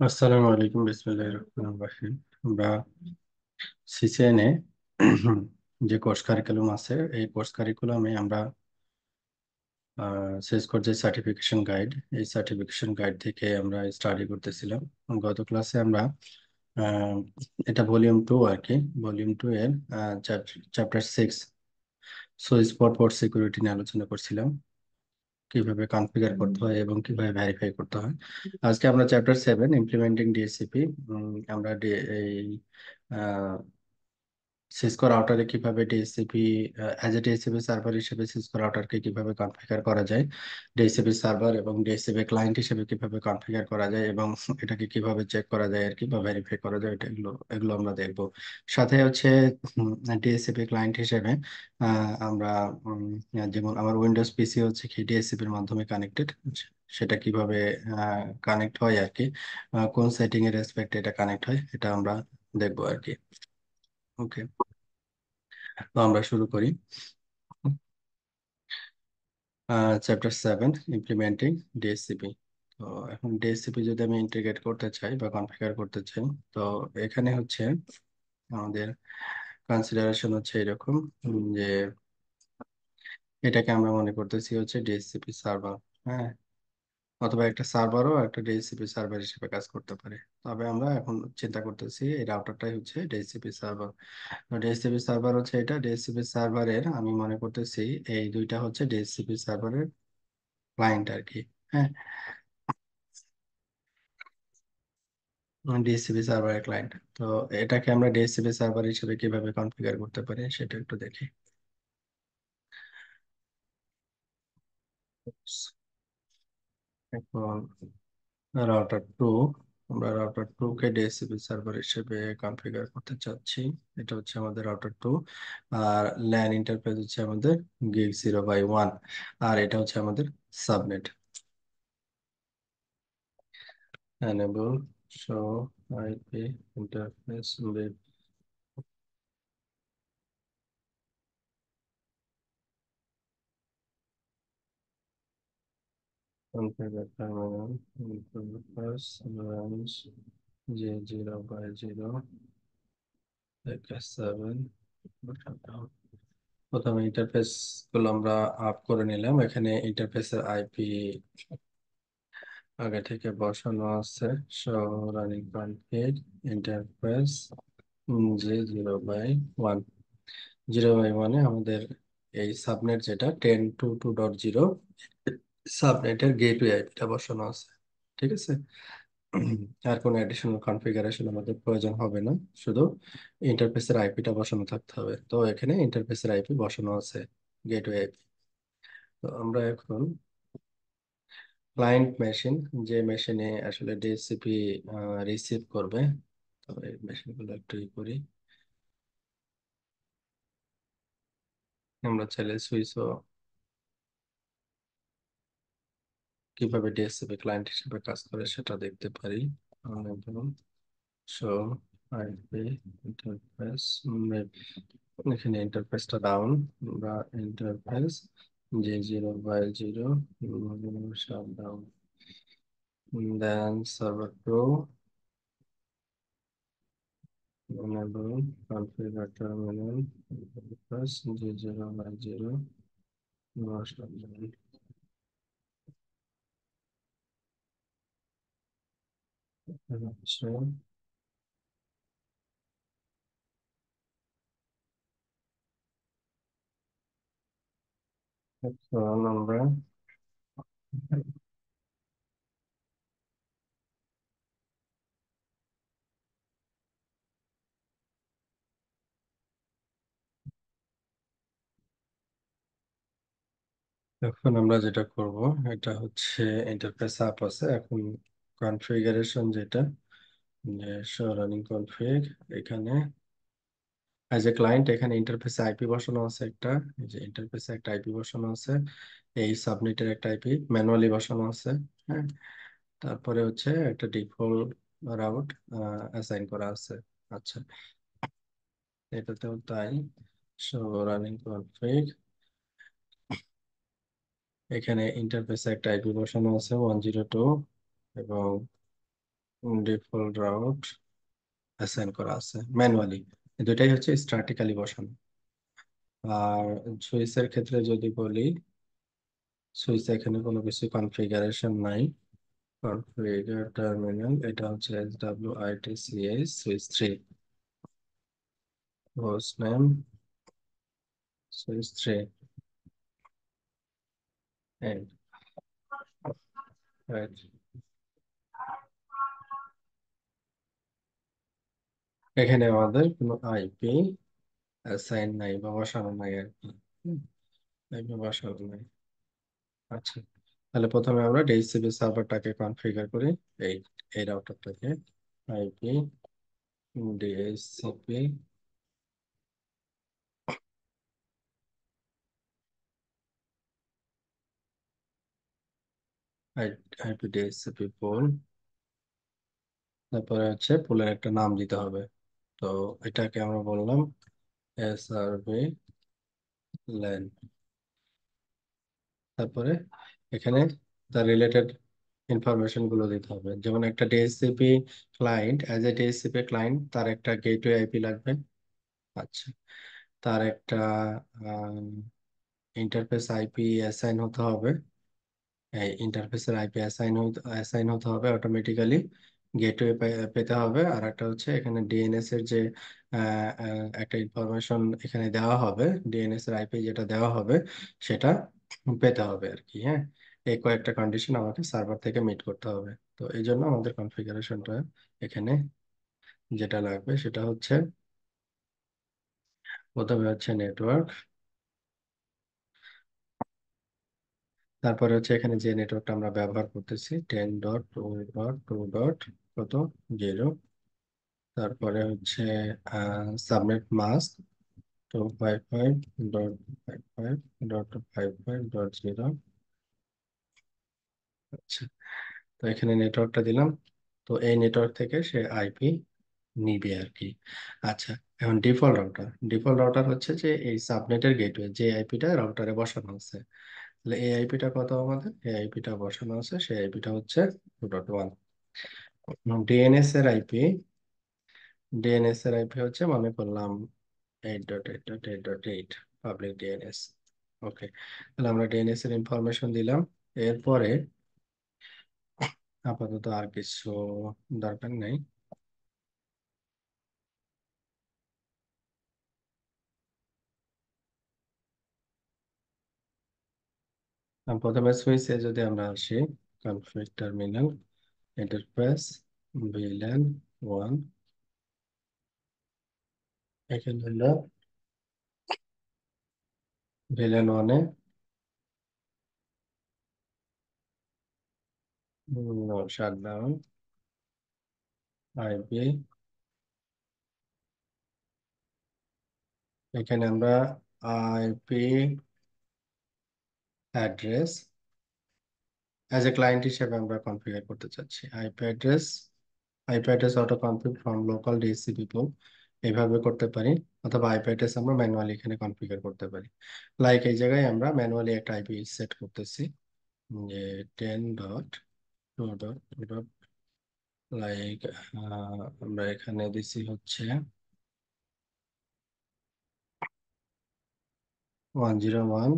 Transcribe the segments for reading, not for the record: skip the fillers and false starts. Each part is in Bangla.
আসসালামু আলাইকুম, বিসমিল্লাহির রহমানির রহিম। আমরা সিসিএনএ যে কোর্স কারিকুলাম আছে, এই কোর্স কারিকুলামে আমরা শেষ যে সার্টিফিকেশন গাইড, এই সার্টিফিকেশন গাইড থেকে আমরা স্টাডি করতেছিলাম। গত ক্লাসে আমরা আহ, এটা ভলিউম 2 আর কি। ভলিউম 2 এর chapter 6 switch spot port security নিয়ে আলোচনা করছিলাম, কিভাবে কনফিগার করতে হয় এবং কিভাবে ভেরিফাই করতে হয়। আজকে আমরা চ্যাপ্টার 7 ইমপ্লিমেন্টিং ডিএসসিপি। আমরা এই সিসকো রাউটারে কিভাবে DSCP as a DSCP server হিসেবে সিসকো রাউটারকে কিভাবে কনফিগার করা যায়, ডিএসসিপি সার্ভার এবং ডিএসসিপি ক্লায়েন্ট হিসেবে কিভাবে কনফিগার করা যায় এবং এটাকে কিভাবে চেক করা যায় আর কি, বা ভেরিফাই করা যায়, এটা এগুলো এগুলো আমরা দেখব। সাথে হচ্ছে ডিএসসিপি ক্লায়েন্ট হিসেবে আমরা যেমন আমার উইন্ডোজ পিসি হচ্ছে কি ডিএসসিপির মাধ্যমে কানেক্টেড, সেটা কিভাবে কানেক্ট হয় আর কি, কোন সেটিং এর রেসপেক্টে এটা কানেক্ট হয়, এটা আমরা দেখবো আর কি। ওকে, তো আমরা শুরু করি। Chapter 7 implementing DSCP. তো এখন ডিএসসিপি যদি আমি ইন্টিগ্রেট করতে চাই বা কনফিগার করতে চাই, তো এখানে হচ্ছে আমাদের কনসিডারেশন হচ্ছে এরকম, যে এটাকে আমরা মনে করতেছি হচ্ছে ডিএসসিপি সার্ভার। হ্যাঁ, অথবা একটা সার্ভারও একটা ডিএসসিপি সার্ভার হিসেবে কাজ করতে পারে। তবে আমরা এখন চিন্তা করতেছি এই রাউটারটাই হচ্ছে ডিএসসিপি সার্ভার। ডিএসসিপি সার্ভার হচ্ছে এটা ডিএসসিপি সার্ভারের, আমি মনে করতেছি এই দুইটা হচ্ছে ডিএসসিপি সার্ভারের ক্লায়েন্ট আর কি। হ্যাঁ, ডিএসসিপি সার্ভারের ক্লায়েন্ট। তো এটাকে আমরা ডিএসসিপি সার্ভার হিসেবে কিভাবে কনফিগার করতে পারি সেটা একটু দেখি। এখন রাউটার 2, আমরা রাউটার 2 কে ডিএসসিপি সার্ভার হিসেবে কনফিগার করতে চাচ্ছি। এটা হচ্ছে আমাদের রাউটার 2, আর ল্যান ইন্টারফেস হচ্ছে আমাদের gig 0/1, আর এটা হচ্ছে আমাদের subnet. enable show IP interface with configure terminal interface runs J0/0 7। প্রথমে ইন্টারফেস গুলো আমরা আপ করে নিলাম। এখানে ইন্টারফেসের আইপি আগে থেকে বসানো আছে। Show running config interface J0/1। 0/1 আমাদের এই সাবনেট যেটা 10.2.2.0 সাবনেটের গেটওয়ে আইপিটা বসানো আছে। ঠিক আছে। আর কোনো অ্যাডিশনাল কনফিগারেশন আমাদের প্রয়োজন হবে না, শুধু ইন্টারফেসের আইপিটা বসানো থাকতে হবে। তো এখানে ইন্টারফেসের আইপি বসানো আছে, গেটওয়ে আইপি। তো আমরা এখন ক্লায়েন্ট মেশিন, যে মেশিনে আসলে ডিএসসিপি রিসিভ করবে, তো এই মেশিনগুলো একটু করি। আমরা চাইলে সুইচও কিভাবে ডিএসসিপি ক্লায়েন্ট হিসেবে কাজ করে সেটা দেখতে পারি। ধরুন শো আইপি ইন্টারফেস, এখানে ইন্টারফেসটা ডাউন, বা ইন্টারফেস J0/0 সব ডাউন। দেন server 2 enable configure terminal interface J0/0 সব down। হচ্ছে এখন আমরা যেটা করব, এটা হচ্ছে ইন্টারফেস আপ আছে এখন। কনফিগারেশন যেটা, যে শো রানিং কনফিগ, এখানে অ্যাজ এ ক্লায়েন্ট এখানে ইন্টারফেসে আইপি বসানো আছে একটা। এই যে ইন্টারফেসে একটা আইপি বসানো আছে, এই সাবনেটের একটা আইপি ম্যানুয়ালি বসানো আছে। হ্যাঁ, তারপরে হচ্ছে একটা ডিফল্ট রাউট অ্যাসাইন করা আছে। আচ্ছা, এটাতেও তাই। শো রানিং কনফিগ, এখানে ইন্টারফেসে একটা আইপি বসানো আছে 102, এবং ডিফল্ট রাউট অ্যাসাইন করা আছে ম্যানুয়ালি, দুটাই হচ্ছে স্ট্যাটিক্যালি বসানো। আর সুইচের ক্ষেত্রে যদি বলি, সুইচ এখানে কোনো কিছু কনফিগারেশন নাই। কনফিগার টার্মিনাল, এটা হচ্ছে SWITCH switch 3, host name switch 3 end write. এখানে আমাদের কোনো আইপি অ্যাসাইন নাই বা বসানো নাই আর কি। আইপি বসানো নাই। আচ্ছা, তাহলে প্রথমে আমরা ডিএইচসিপি সার্ভারটাকে কনফিগার করি। এই এই রাউটারটাকে আইপি ডিএইচসিপি আইপি ডিএইচসিপি পুল, তারপরে হচ্ছে পুলের একটা নাম দিতে হবে। তো এটাকে আমরা বললাম এসআরভি ল্যান। তারপরে এখানে তার রিলেটেড ইনফরমেশন গুলো দিতে হবে, যেমন একটা DSCP client, as a DSCP client তার একটা গেটওয়ে আইপি লাগবে। আচ্ছা, তার একটা ইন্টারফেস আইপি অ্যাসাইন হতে হবে। এই ইন্টারফেসের আইপি অ্যাসাইন হতে হবে অটোমেটিক্যালি, গেটওয়ে পেতে হবে। আর একটা হচ্ছে এখানে ডিএনএস এর যে একটা ইনফরমেশন এখানে দেওয়া হবে, ডিএনএস এর আইপি যেটা দেওয়া হবে সেটা পেতে হবে আর কি। হ্যাঁ, এই কয়েকটা কন্ডিশন আমাকে সার্ভার থেকে মিট করতে হবে। তো এই জন্য আমাদের কনফিগারেশনটা এখানে যেটা লাগবে সেটা হচ্ছে, প্রথমে হচ্ছে নেটওয়ার্ক, তারপরে হচ্ছে এখানে যে নেটওয়ার্কটা আমরা ব্যবহার করতেছি 10.2.2. কত, 0। তারপরে হচ্ছে সাবনেট মাস্ক 255.5.5.0। আচ্ছা, তো এখানে নেটওয়ার্কটা দিলাম। তো এই নেটওয়ার্ক থেকে সে আইপি নিবে আর কি। আচ্ছা, এখন ডিফল্ট রাউটার হচ্ছে যে এই সাবনেটের গেটওয়ে যে আইপিটা রাউটারে বসানো আছে। তাহলে এই আইপিটা কত, আমাদের এই আইপিটা বসানো আছে, সেই আইপিটা হচ্ছে 2.1। ডিএনএস এর আইপি, ডিএনএস এর আইপি হচ্ছে মনে করলাম 8.8.8.8 পাবলিক ডিএনএস। ওকে, তাহলে আমরা ডিএনএস এর ইনফরমেশন দিলাম। এরপরে আপাতত আর কিছু দরকার নেই। প্রথমে সুইচে যদি আমরা আসি, কনফিগ টার্মিনাল ইন্টারফেস ভিল্যান 1, এখানে হলো ভিল্যান 1-এ শাটডাউন আইপি। এখানে আমরা IP address as a client হিসেবে আমরা কনফিগার করতে চাচ্ছি। IP address auto config from local DHCP pool, এইভাবে করতে পারি। অথবা আইপি অ্যাড্রেস আমরা ম্যানুয়ালি এখানে কনফিগার করতে পারি। লাইক এই জায়গায় আমরা ম্যানুয়ালি একটা আইপি সেট করতেছি, যে 10.2.2. লাইক আমরা এখানে দিছি হচ্ছে 101,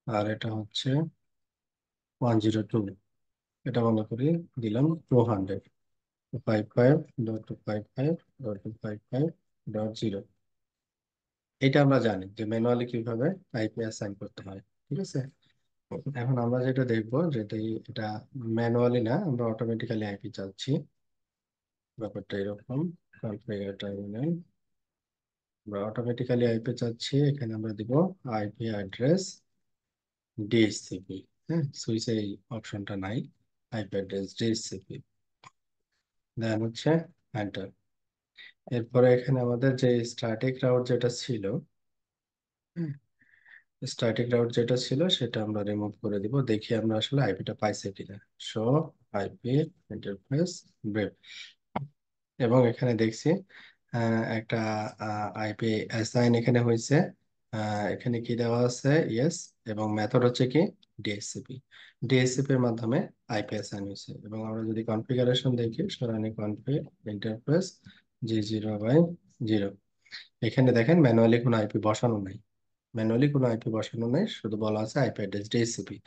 আর এটা হচ্ছে 102। এটা মনে করি দিলাম 200, 55.255.255.0। এটা আমরা জানি যে ম্যানুয়ালি কিভাবে আইপি অ্যাসাইন করতে হয়। ঠিক আছে, এখন আমরা যেটা দেখবো, যেটা এটা ম্যানুয়ালি না, আমরা অটোমেটিক্যালি আইপি চাচ্ছি। ব্যাপারটা এরকম, কনফিগার টার্মিনাল, আমরা অটোমেটিক্যালি আইপি চাচ্ছি। এখানে আমরা দিব আইপি অ্যাড্রেস ডিএইচসিপি। হ্যাঁ, সুইচে এই অপশনটা নাই, আইপি অ্যাড্রেস ডিএইচসিপি, দেন হচ্ছে এন্টার। এরপরে এখানে আমাদের যে স্ট্যাটিক রাউট যেটা ছিল, স্ট্যাটিক রাউট যেটা ছিল সেটা আমরা রিমুভ করে দিব। দেখি আমরা আসলে আইপিটা পাইছে কিনা। শো আইপি ইন্টারফেস ব্রেভ, এবং এখানে দেখছি একটা আইপি অ্যাসাইন এখানে হয়েছে। এখানে কি দেওয়া আছে, ইয়েস, এবং মেথড হচ্ছে কি ডিএসসিপি। ডিএসসিপি এর মাধ্যমে আইপি অ্যাসাইন হয়েছে। এবং আমরা যদি কনফিগারেশন দেখি, সরানি কনফিগ ইন্টারফেস G0/0, এখানে দেখেন ম্যানুয়ালি কোনো আইপি বসানো নাই। ম্যানুয়ালি কোনো আইপি বসানো নাই, শুধু বলা আছে আইপি অ্যাড্রেস ডিএসসিপি,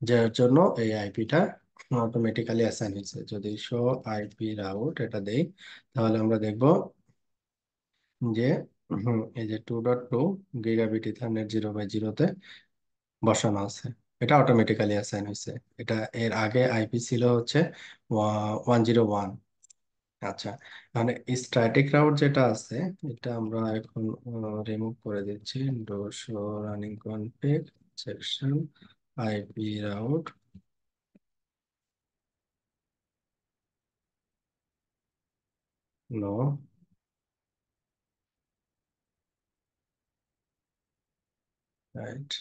যার জন্য এই আইপিটা অটোমেটিক্যালি অ্যাসাইন হয়েছে। যদি শো আইপি রাউট এটা দেই, তাহলে আমরা দেখব যে এই যে 2.2 গিগাবিট ইথারনেট 0/0-তে বসানো আছে। এটা অটোমেটিক্যালি অ্যাসাইন হয়েছে। এটা এর আগে আইপি ছিল হচ্ছে 101। আচ্ছা, মানে স্ট্যাটিক রাউট যেটা আছে, এটা আমরা এখন রিমুভ করে দিচ্ছি। Do show running config section IP route, no, right,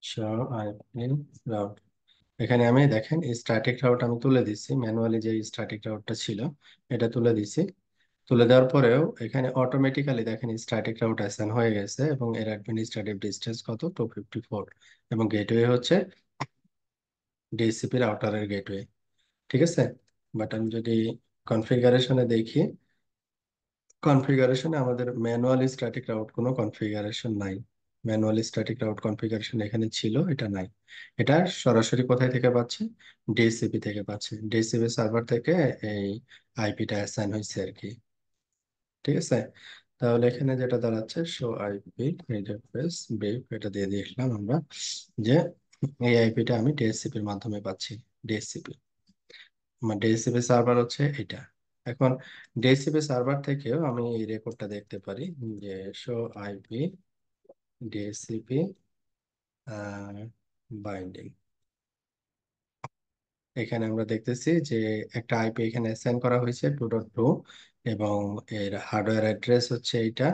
show IP route. এখানে আমি দেখেন স্ট্যাটিক রাউট আমি তুলে দিচ্ছি, ম্যানুয়ালি যে স্ট্যাটিক রাউটটা ছিল এটা তুলে দিচ্ছি। তুলে দেওয়ার পরেও এখানে অটোমেটিক্যালি দেখেন স্ট্যাটিক রাউট অ্যাসাইন হয়ে গেছে, এবং এর অ্যাডমিনিস্ট্রেটিভ ডিস্টেন্স কত, 254, এবং গেটওয়ে হচ্ছে ডিএসসিপি রাউটারের গেটওয়ে। ঠিক আছে। বাট আমি যদি কনফিগারেশনে দেখি, কনফিগারেশনে আমাদের ম্যানুয়ালি স্ট্যাটিক রাউট কোনো কনফিগারেশন নাই। ম্যানুয়ালি স্ট্যাটিক রাউট কনফিগারেশন এখানে ছিল, এটা নাই। এটা সরাসরি কোথায় থেকে পাচ্ছে, ডিএসসিপি থেকে পাচ্ছে, ডিএসসিপি সার্ভার থেকে এই আইপিটা অ্যাসাইন হয়েছে আর কি। ঠিক আছে। তাহলে এখানে যেটা দাঁড়াচ্ছে, শো আইপি ইন্টারফেস বিপ, এটা দিয়ে দেখলাম আমরা যে এই আইপিটা আমি ডিএসসিপির মাধ্যমে পাচ্ছি। ডিএসসিপি, আমার ডিএসসিপি সার্ভার হচ্ছে এটা। এখন ডিএসসিপি সার্ভার থেকেও আমি এই রেকর্ডটা দেখতে পারি যে শো আইপি ডিএসসিপি বাইন্ডিং, এখানে আমরা দেখতেছি যে একটা আইপি এখানে অ্যাসাইন করা হয়েছে 2.2, এবং এর হার্ডওয়্যার অ্যাড্রেস হচ্ছে এইটা,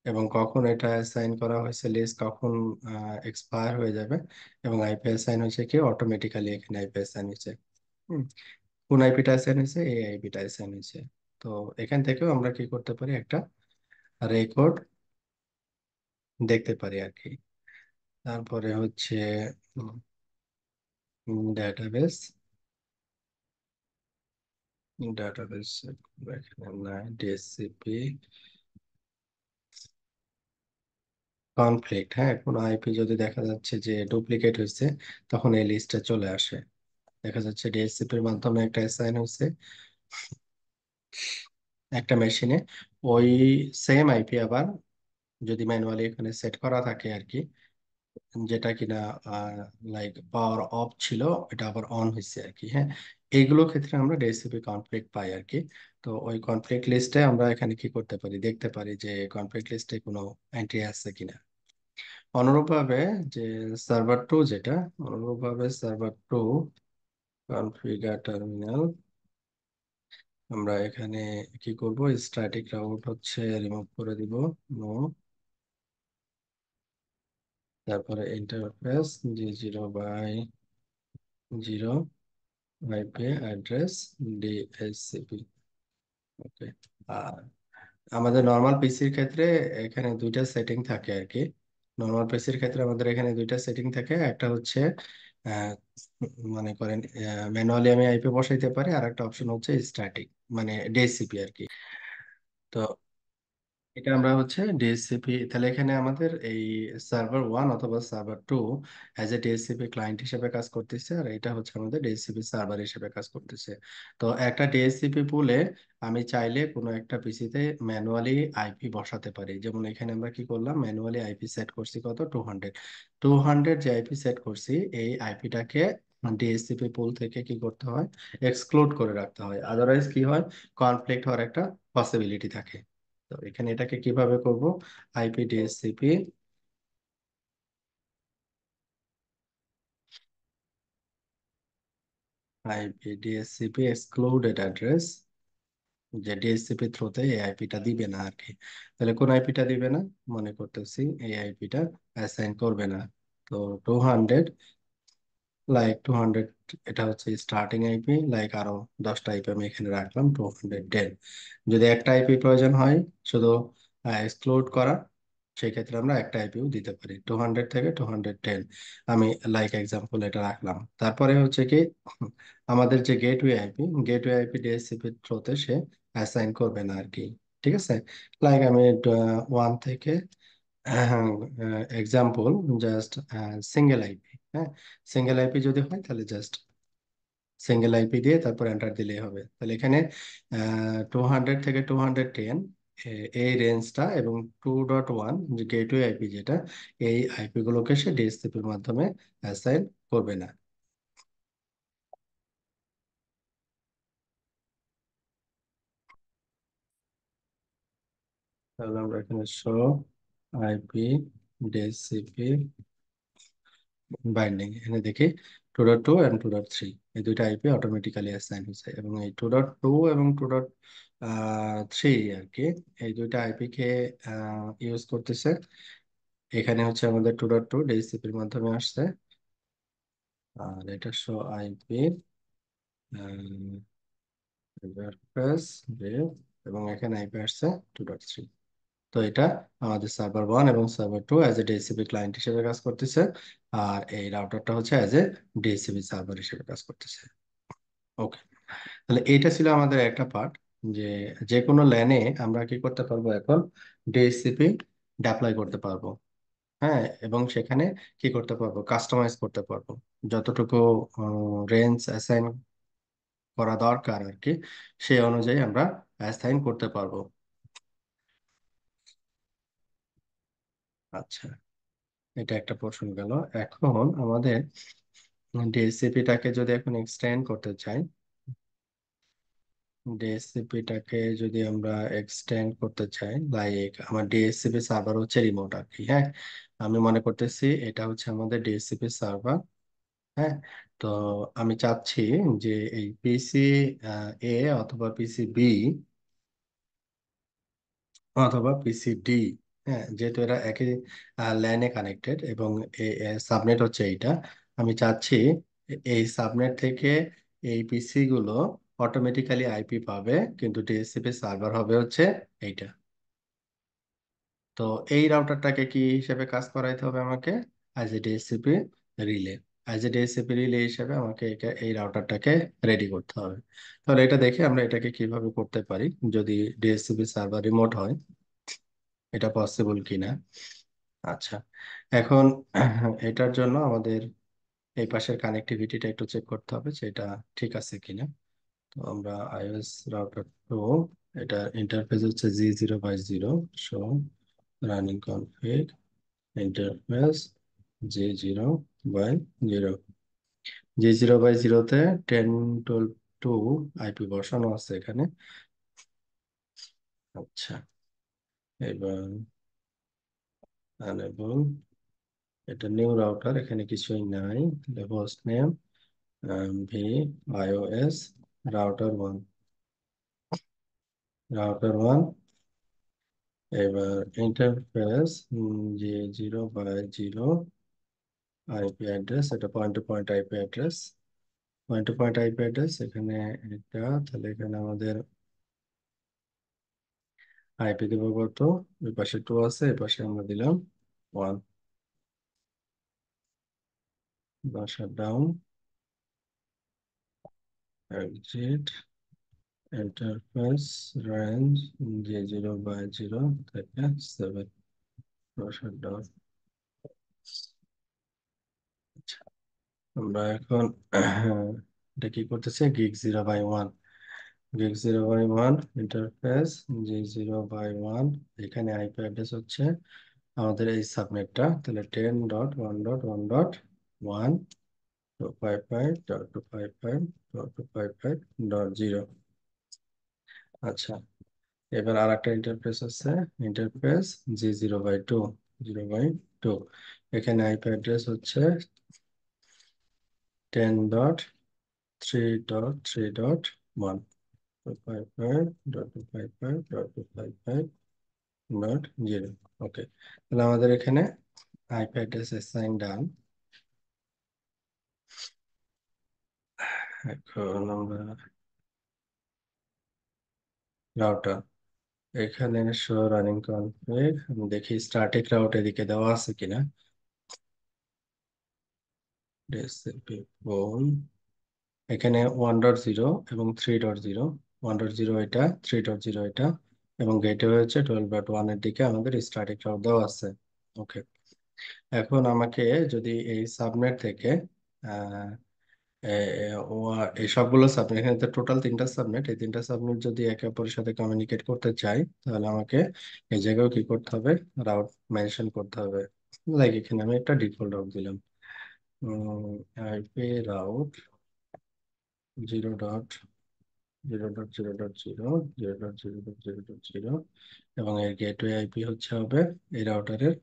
এবং কখন এটা অ্যাসাইন করা হয়েছে, লিস্ট কখন এক্সপায়ার হয়ে যাবে, এবং আইপি অ্যাসাইন হয়েছে কি অটোমেটিক্যালি, এখানে আইপি অ্যাসাইন হয়েছে। হুম, কোন আইপিটা অ্যাসাইন হয়েছে, এই আইপিটা অ্যাসাইন হয়েছে। তো এখান থেকেও আমরা কি করতে পারি, একটা রেকর্ড দেখতে পারি আর কি। তারপরে হচ্ছে ডেটাবেস, ডেটাবেস এখানে নাই, ডিএসসিপি কনফ্লিক্ট, হ্যাঁ, কোনো আইপি যদি দেখা যাচ্ছে যে ডুপ্লিকেট হয়েছে, তখন এই লিস্টে চলে আসে। দেখা যাচ্ছে ডিএসসিপির মাধ্যমে একটা অ্যাসাইন হয়েছে একটা মেশিনে, ওই সেম আইপি আবার যদি ম্যানুয়ালি এখানে সেট করা থাকে আর কি, যেটা কিনা লাইক পাওয়ার অফ ছিল, এটা আবার অন হয়েছে আর কি, হ্যাঁ, এইগুলো ক্ষেত্রে আমরা ডিএসসিপি কনফ্লিক্ট পাই আর কি। তো ওই কনফ্লিক্ট লিস্টে আমরা এখানে কি করতে পারি, দেখতে পারি যে কনফ্লিক্ট লিস্টে কোনো এন্ট্রি আছে কিনা। অনুরূপভাবে যে সার্ভার টু যেটা, অনুরূপভাবে সার্ভার টু কনফিগার টার্মিনাল, আমরা এখানে কি করব, স্ট্যাটিক রাউট হচ্ছে রিমুভ করে দিব, নো, তারপরে interface G0/0 IP address DHCP, okay. আর আমাদের নর্মাল পিসির ক্ষেত্রে এখানে দুইটা সেটিং থাকে আর কি। নর্মাল পিসির ক্ষেত্রে আমাদের এখানে দুইটা সেটিং থাকে, একটা হচ্ছে আহ, মনে করেন ম্যানুয়ালি আমি আইপি বসাইতে পারি, আর একটা অপশন হচ্ছে স্ট্যাটিক, মানে ডিএসসিপি আর কি। তো এটা আমরা হচ্ছে ডিএসসিপি, তাহলে এখানে আমাদের এই সার্ভার ওয়ান অথবা server two as a DSCP client হিসেবে কাজ করতেছে, আর এটা হচ্ছে আমাদের ডিএসসিপি সার্ভার হিসেবে কাজ করতেছে। তো একটা ডিএসসিপি পুলে আমি চাইলে কোনো একটা পিসিতে ম্যানুয়ালি আইপি বসাতে পারি। যেমন এখানে আমরা কি করলাম, ম্যানুয়ালি আইপি সেট করছি কত, 200 যে আইপি সেট করছি, এই আইপিটাকে ডিএসসিপি পুল থেকে কি করতে হয়, এক্সক্লুড করে রাখতে হয়, আদারওয়াইজ কি হয়, কনফ্লিক্ট হওয়ার একটা পসিবিলিটি থাকে। তো এখানে এটাকে কিভাবে করব, IP DHCP, IP DSCP excluded address, যে ডিএসসিপি থ্রুতে এই আইপিটা দিবে না আর কি। তাহলে কোন আইপিটা দিবে না, মনে করতেছি এই আইপিটা অ্যাসাইন করবে না। তো 200, লাইক 200, এটা হচ্ছে স্টার্টিং আইপি, লাইক আরো 10টা আইপি আমি এখানে রাখলাম 210। যদি একটা আইপি প্রয়োজন হয় শুধু এক্সক্লুড করা, সেক্ষেত্রে আমরা একটা আইপিও দিতে পারি 200 থেকে 210। আমি লাইক এক্সাম্পল এটা রাখলাম। তারপরে হচ্ছে কি আমাদের যে গেটওয়ে আইপি ডিএসসিপি থ্রোতে সে অ্যাসাইন করবে না আর কি। ঠিক আছে, লাইক আমি 1 থেকে এক্সাম্পল জাস্ট সিঙ্গেল আইপি। হ্যাঁ, সিঙ্গেল আইপি যদি হয় তাহলে জাস্ট সিঙ্গেল আইপি দিয়ে তারপর এন্টার দিলেই হবে। তাহলে এখানে 200 থেকে 210 এই রেঞ্জটা, এবং 2.1 যে গেটওয়ে আইপি যেটা, এই আইপি গুলোকে সে ডিএসসিপির মাধ্যমে অ্যাসাইন করবে না। তাহলে আমরা এখানে শো আইপি ডিএসসিপি বাইন্ডিং এখানে দেখি 2.2 এবং 2.3 এই দুইটা আইপি অটোমেটিক্যালি অ্যাসাইন হয়েছে, এবং এই 2.2 এবং 2.3 আর কি, এই দুইটা আইপি কে ইউজ করতেছে। এখানে হচ্ছে আমাদের 2.2 ডিএসসিপির মাধ্যমে আসছে, আর এটা শো আইপি প্রেস এবং এখানে আইপি আসছে 2.3। তো এটা আমাদের সার্ভার 1 এবং server 2 as a DSCP client হিসেবে কাজ করতেছে, আর এই রাউটারটা হচ্ছে অ্যাজ এ ডিএসসিপি সার্ভার হিসেবে কাজ করতেছে। ওকে, তাহলে এইটা ছিল আমাদের একটা পার্ট, যে যে কোনো ল্যানে আমরা কি করতে পারবো এখন, ডিএসসিপি অ্যাপ্লাই করতে পারবো। হ্যাঁ, এবং সেখানে কি করতে পারবো, কাস্টমাইজ করতে পারবো যতটুকু রেঞ্জ অ্যাসাইন করা দরকার আর কি, সেই অনুযায়ী আমরা অ্যাসাইন করতে পারবো। আচ্ছা, এটা একটা পোর্শন গেল। এখন আমাদের ডিএসসিপিটাকে যদি এখন এক্সটেন্ড করতে চাই, ডিএসসিপিটাকে যদি আমরা এক্সটেন্ড করতে চাই, লাইক আমার ডিএসসিপি সার্ভার হচ্ছে রিমোট আর কি। হ্যাঁ, আমি মনে করতেছি এটা হচ্ছে আমাদের ডিএসসিপি সার্ভার। হ্যাঁ, তো আমি চাচ্ছি যে এই পিসি এ অথবা পিসি বি অথবা পিসি ডি, হ্যাঁ, যেহেতু এরা একই ল্যানে কানেক্টেড এবং সাবনেট হচ্ছে এইটা, আমি চাচ্ছি এই সাবনেট থেকে এই পিসি গুলো অটোমেটিক্যালি আইপি পাবে, কিন্তু ডিএসসিপি সার্ভার হবে হচ্ছে এইটা। তো এই রাউটারটাকে কি হিসেবে কাজ করাইতে হবে আমাকে, as a DSCP relay. As a DSCP relay হিসেবে আমাকে এই রাউটারটাকে রেডি করতে হবে। তাহলে এটা দেখে আমরা এটাকে কিভাবে করতে পারি, যদি ডিএসসিপি সার্ভার রিমোট হয়, এটা পসিবল কিনা। আচ্ছা, এখন এটার জন্য আমাদের এই পাশের কানেক্টিভিটিটা একটু চেক করতে হবে যে এটা ঠিক আছে কিনা। তো আমরা আইওএস রাউটার 2, এটা ইন্টারফেস হচ্ছে G0/0, show running config interface G0/0। G0/0 তে 10.12 আইপি বসানো আছে এখানে। আচ্ছা, এবার এনেবল, এটা নিউ রাউটার, এখানে কিছুই নাই। Host name V IOS router 1, router 1। এবার ইন্টারফেস G0/0 আইপি অ্যাড্রেস, এটা point to point IP address, point to point IP address এখানে এটা। তাহলে এখানে আমাদের আইপি দেবো কত, ওই পাশে 2 আছে, এই পাশে আমরা দিলাম 1। বাসা down, exit, interface range G0/0 থেকে 7, বাসা ডাউন। আমরা এখন এটা কি করতেছি, gig0/1, gig0/1 ইন্টারফেস G0/1। এখানে আইপি অ্যাড্রেস হচ্ছে আমাদের এই সাবনেটটা, তাহলে 10.1.1.1 255.255.255.0। আচ্ছা, এবার আর একটা ইন্টারফেস আছে, ইন্টারফেস G0/2, 0/2। এখানে আইপি অ্যাড্রেস হচ্ছে 10.3.3.1, 255.255.255.0। ওকে, তাহলে আমাদের এখানে আইপি অ্যাড্রেস অ্যাসাইন ডান। এখন আমরা রাউটার এখানে শো রানিং কনফিগ, আমি দেখি স্ট্যাটিক রাউট এদিকে দেওয়া আছে কিনা। রেসিপি ফোন, এখানে 1.0 এবং 3.0, 1.0 এটা, 3.0 এটা, এবং গেটওয়ে হচ্ছে 12.1 এর দিকে আমাদের স্ট্যাটিক রাউট দেওয়া আছে। ওকে, এখন আমাকে যদি এই সাবনেট থেকে আহ, এই সবগুলো সাবনেট, এখানে তো টোটাল তিনটা সাবনেট, এই তিনটা সাবনেট যদি একে অপরের সাথে কমিউনিকেট করতে চাই, তাহলে আমাকে এই জায়গায় কি করতে হবে, রাউট মেনশন করতে হবে। লাইক এখানে আমি একটা ডিফল্ট রাউট দিলাম, আইপি রাউট 0.0.0.0.0.0.0, এবং এর গেটওয়ে আইপি হচ্ছে হবে এই রাউটারের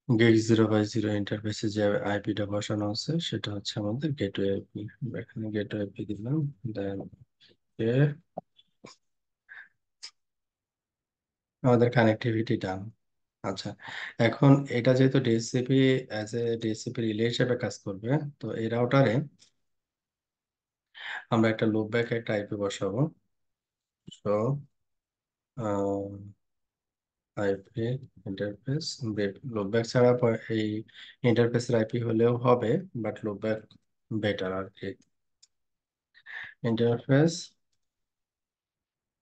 গেট 0/0 ইন্টারফেসে যে আইপিটা বসানো আছে সেটা হচ্ছে আমাদের গেটওয়ে আইপি। এখানে গেটওয়ে আইপি দিলাম, দেন আমাদের কানেক্টিভিটি ডান। আচ্ছা, এখন এটা যেহেতু DSCP as a DSCP relay হিসেবে কাজ করবে, তো এই রাউটারে আমরা একটা লুপ ব্যাক একটা আইপি বসাবো। So IP interface, loop back ছাড়া এই ইন্টারফেসের আইপি হলেও হবে, বাট লুপ ব্যাক বেটার আর কি। Interface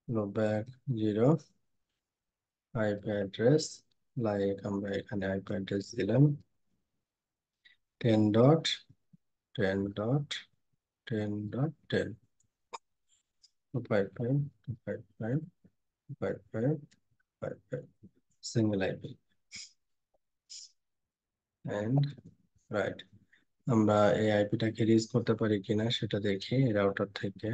loop back 0, IP address, like আমরা এখানে আইপি অ্যাড্রেস দিলাম 10.10.10.10, 255.255.255.255, সিঙ্গেল আইপি এন্ড রাইট। আমরা এই আইপিটাকে রিচ করতে পারি কিনা সেটা দেখি রাউটার থেকে,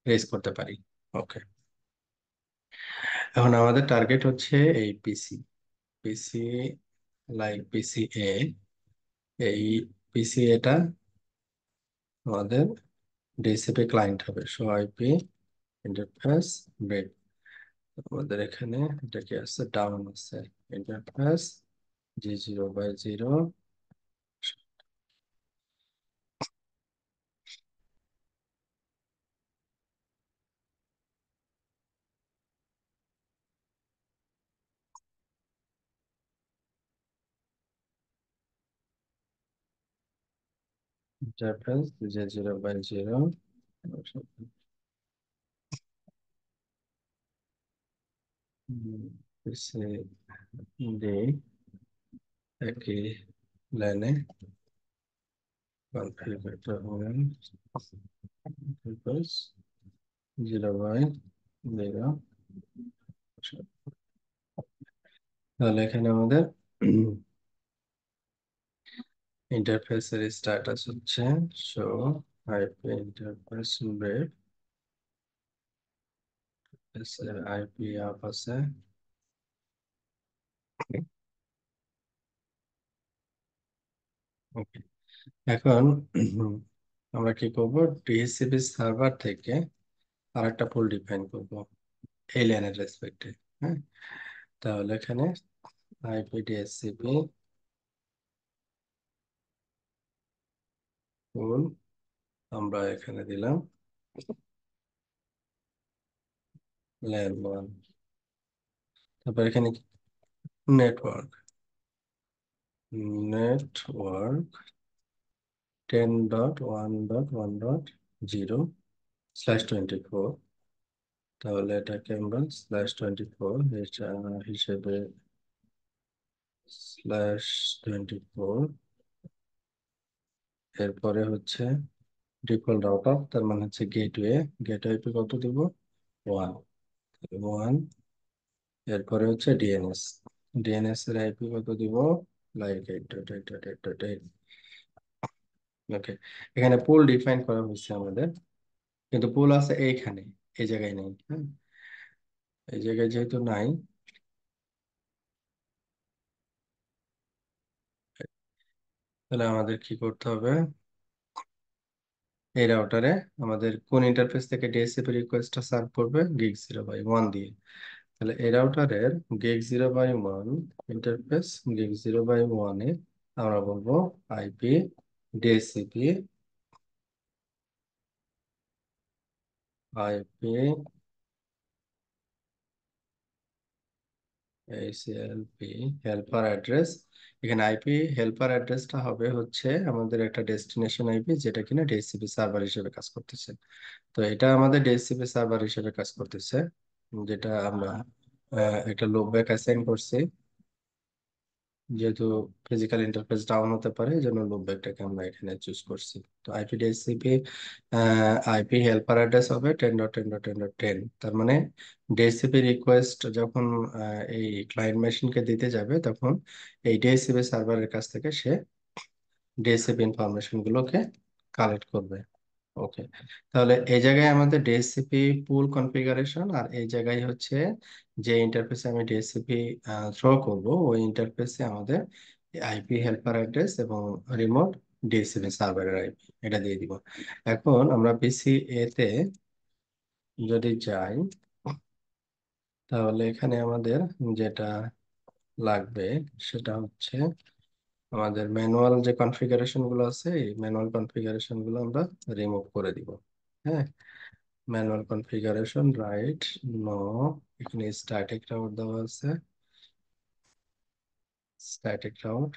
রিচ করতে পারি। ওকে, এখন আমাদের টার্গেট হচ্ছে এই পিসি, পিসি লাইক পিসি এ, এই পিসি এটা আমাদের ডিসিপি ক্লায়েন্ট হবে। সো আইপি ইন্টারফেস ব্রেড, আমাদের এখানে এটা কি আছে, ডাউন আছে, ইন্টারফেস G0/0, ইন্টারফেস G0/0, পিসি ডি একই লাইনে কনফিগারেটর হবেন, ইন্টারফেস 0/0। তাহলে এখানে আমাদের ইন্টারফেসের স্ট্যাটাস হচ্ছে শো আইপি ইন্টারফেস ব্রেড, এর আইপি আপ আছে। ওকে, এখন আমরা কি করব, ডিএসসিপি সার্ভার থেকে আরেকটা পুল ডিফাইন করব এই ল্যানের রেসপেক্টে। হ্যাঁ, তাহলে এখানে আইপি ডিএসসিপি পুল আমরা এখানে দিলাম ল্যান 1, তারপর এখানে নেটওয়ার্ক, নেটওয়ার্ক 10.1.1.0/24, তাহলে এটাকে আমরা /24 হিসেবে /24, এরপরে হচ্ছে ডিফল্ট রাউটার, তার মানে হচ্ছে গেটওয়ে, গেটওয়ে কত দিব, 1, 1, এরপরে হচ্ছে ডিএনএস, ডিএনএস এর আইপি কত দিব, লাইক 8.8.8.8। ওকে, এখানে পুল ডিফাইন করা হয়েছে আমাদের, কিন্তু পুল আছে এইখানে, এই জায়গায় নেই। হ্যাঁ, এই জায়গায় যেহেতু নাই, তাহলে আমাদের কি করতে হবে, এই রাউটারে আমাদের কোন ইন্টারফেস থেকে ডিএসসিপি রিকোয়েস্টটা সার্ভ করবে, gig0/1 দিয়ে। তাহলে এই রাউটারের gig0/1 ইন্টারফেস, gig0/1 এ আমরা বলবো IP DHCP IP HLP helper address. এখানে আইপি হেল্পার অ্যাড্রেসটা হবে হচ্ছে আমাদের একটা ডেস্টিনেশন আইপি, যেটা কিনা ডিএসসিপি সার্ভার হিসেবে কাজ করতেছে। তো এটা আমাদের ডিএসসিপি সার্ভার হিসেবে কাজ করতেছে, যেটা আমরা একটা লুপব্যাক অ্যাসাইন করছি। যেহেতু ফিজিক্যাল ইন্টারফেস ডাউন হতে পারে, এই জন্য লুপব্যাকটাকে আমরা এখানে চুজ করছি। তো IP DHCP IP helper address হবে 10.10.10.10। তার মানে ডিএসসিপি রিকোয়েস্ট যখন এই ক্লায়েন্ট মেশিনকে দিতে যাবে, তখন এই ডিএসসিপি সার্ভারের কাছ থেকে সে ডিএসসিপি ইনফরমেশন গুলোকে কালেক্ট করবে। ওকে, তাহলে এই জায়গায় আমাদের ডিএসসিপি পুল কনফিগারেশন, আর এই জায়গায় হচ্ছে যে ইন্টারফেসে আমি ডিএসসিপি থ্রো করব, ওই ইন্টারফেসে আমাদের আইপি হেল্পার অ্যাড্রেস এবং রিমোট ডিএসসিপি সার্ভারের আইপি এটা দিয়ে দিব। এখন আমরা পিসি এ তে যদি যাই, তাহলে এখানে আমাদের যেটা লাগবে সেটা হচ্ছে আমাদের ম্যানুয়াল যে কনফিগারেশন গুলো আছে, এই ম্যানুয়াল কনফিগারেশন গুলো আমরা রিমুভ করে দিব। হ্যাঁ, ম্যানুয়াল কনফিগারেশন রাইট নো, এখানে স্ট্যাটিক রাউট দেওয়া আছে, স্ট্যাটিক রাউট।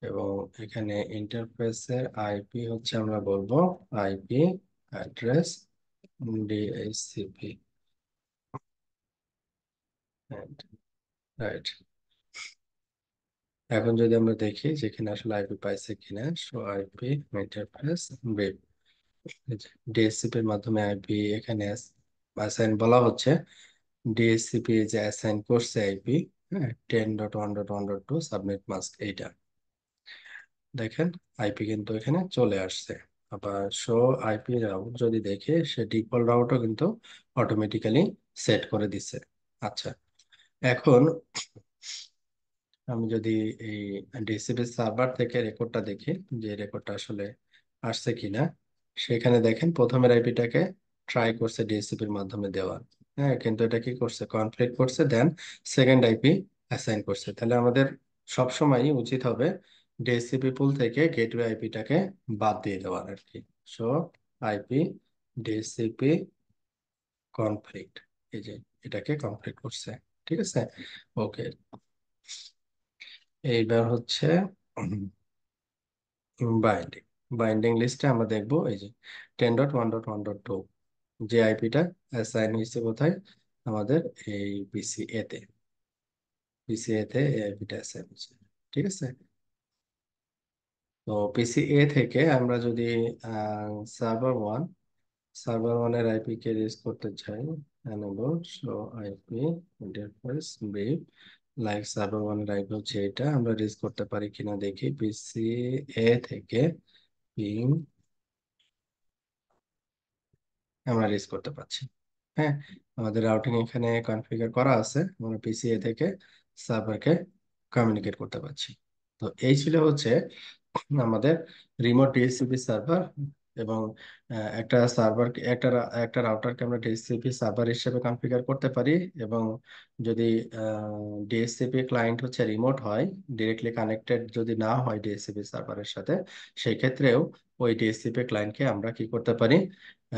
এবং এখানে ইন্টারফেসের আইপি হচ্ছে আমরা বলবো আইপি অ্যাড্রেস ডিএইচসিপি। রাইট, এখন যদি আমরা দেখি যেখানে আসলে আইপি পাইছে কিনা, so IP interface brief, DSCP এর মাধ্যমে আইপি এখানে অ্যাসাইন বলা হচ্ছে। ডিএসসিপি যে অ্যাসাইন করছে আইপি, হ্যাঁ, 10.1.1.2 সাবনেট মাস্ক এইটা, দেখেন আইপি কিন্তু এখানে চলে আসছে। আবার শো আইপি রাউট যদি দেখে, সে ডিফল্ট রাউটও কিন্তু অটোমেটিক্যালি সেট করে দিছে। আচ্ছা, এখন আমি যদি এই ডিসিপি সার্ভার থেকে রেকর্ডটা দেখি, যে রেকর্ডটা আসলে আসছে কিনা, সেখানে দেখেন প্রথমের আইপিটাকে ট্রাই করছে ডিএসসিপির মাধ্যমে দেওয়ার, হ্যাঁ, কিন্তু এটা কি করছে, কনফ্লিক্ট করছে, দেন সেকেন্ড আইপি অ্যাসাইন করছে। তাহলে আমাদের সবসময়ই উচিত হবে ডিএসসিপি পুল থেকে গেটওয়ে আইপিটাকে বাদ দিয়ে দেওয়ার আর কি। সো আইপি ডিএসসিপি কনফ্লিক্ট, এই যে এটাকে কনফ্লিক্ট করছে। ঠিক আছে, ওকে। এইবার হচ্ছে বাইন্ডিং। বাইন্ডিং লিস্টে আমরা দেখবো এই যে 10.1.1.2, যে আইপিটা অ্যাসাইন হয়েছে কোথায়, আমাদের এই পিসিএ তে, পিসিএ তে এই আইপিটা অ্যাসাইন হয়েছে। ঠিক আছে, তো পিসিএ থেকে আমরা যদি সার্ভার ওয়ান, সার্ভার ওয়ানের আইপি কে রিচ করতে চাই, enable show IP interface brief, like server ওয়ানের আইপি হচ্ছে এটা, আমরা রিচ করতে পারি কিনা দেখি। পিসিএ থেকে পিং আমরা রিচ করতে পারছি। হ্যাঁ, আমাদের রাউটিং এখানে কনফিগার করা আছে, আমরা পিসিএ থেকে সার্ভারকে কমিউনিকেট করতে পারছি। তো এই ছিল হচ্ছে আমাদের রিমোট ডিএসসিপি সার্ভার। এবং একটা সার্ভারকে একটা রাউটারকে আমরা ডিএসসিপি সার্ভার হিসেবে কনফিগার করতে পারি। এবং যদি ডিএসসিপি ক্লায়েন্ট হচ্ছে রিমোট হয়, ডিরেক্টলি কানেক্টেড যদি না হয় ডিএসসিপি সার্ভারের সাথে, সেই ক্ষেত্রেও ওই ডিএসসিপি ক্লায়েন্টকে আমরা কি করতে পারি,